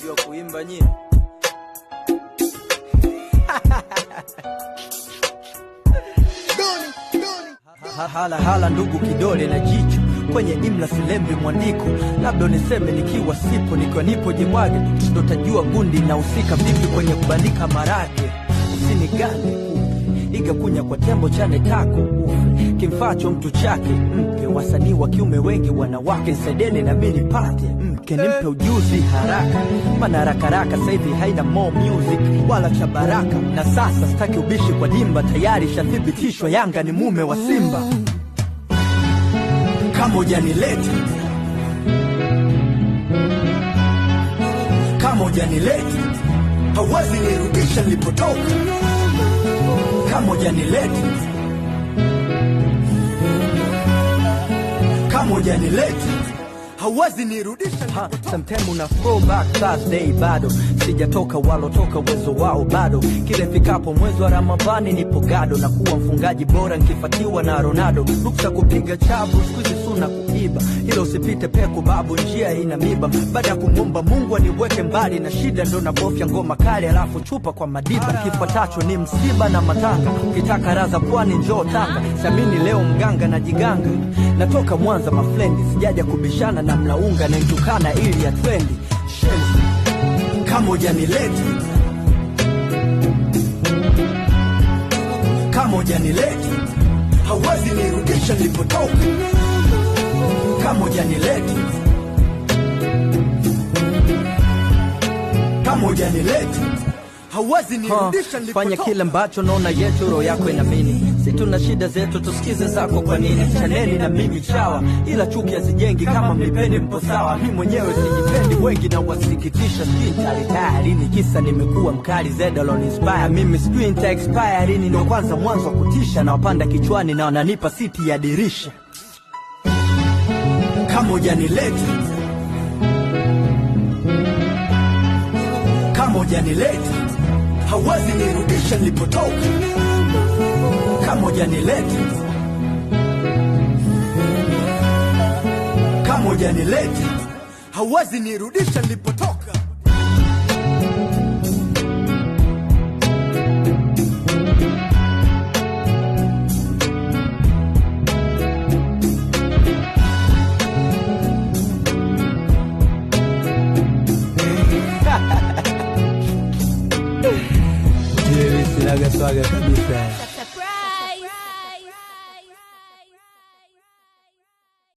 Unajua kuimba nyinyi? Hala ndugu kidole na jicho kwenye imla silembi mwandiko, labda niseme nikiwa sipo, nikiwa nipo jimwage, ndo tajua gundi na usika vipi kwenye kubandika marage. Usinigane kupe iga kunya kwa tembo chane tako ufe, kimfacho mtu chake mpe. Wasanii wa kiume wengi wanawake, nsaideni na mimi nipate mke, nimpe ujuzi haraka, maana haraka sasa hivi haina more music wala cha baraka. Na sasa sitaki ubishi kwa dimba, tayari shathibitishwa Yanga ni mume wa Simba. Kama hujanileta, kama hujanileta, hauwezi nirudisha nilipotoka. Kama hujanileta, kama hujanileta, hauwezi nirudisha nilipotoka. Sometimes una throwback Thursday bado sijatoka, walotoka uwezo wao bado. Kile fikapo mwezi wa Ramadhani nipo gado, na kuwa mfungaji bora nikifatiwa na Ronaldo. Ruksa kupiga chabu sikuizi suna kuiba, hilo usipite peku babu, njia ina miba. Baada ya kumwomba Mungu aniweke mbali na shida, ndo nabofya ngoma kali alafu chupa kwa madiba. Kifuatacho ni msiba na matanga, ukitaka raza pwani njoo Tanga. Samini leo mganga na jiganga, natoka Mwanza mafrendi, sijaja kubishana na mlaunga na itukana ili ya trendi. Kama hujanileta, kama hujanileta, hauwezi nirudisha nilipotoka. Kama hujanileta, kama hujanileta, hauwezi nirudisha nilipotoka. Fanya kile ambacho naona yetu roho yako inamini. Si tuna shida zetu, tusikize zako kwa nini? Chaneni na mimi chawa, ila chuki hazijengi. Kama mlipeni mpo sawa, mimi mwenyewe sijipendi, wengi na wasikitisha. Sijui nitalitaa lini, kisa nimekuwa mkali zeda lon inspire. Mimi sijui nita expire lini, ndo kwanza mwanzo wa kutisha. Na wapanda kichwani na wananipa siti ya dirisha. Kama hujanileta, kama hujanileta, hauwezi nirudisha nilipotoka. Kama hujanileta, kama hujanileta, hauwezi nirudisha nilipotoka. Sinaga swaga kabisa.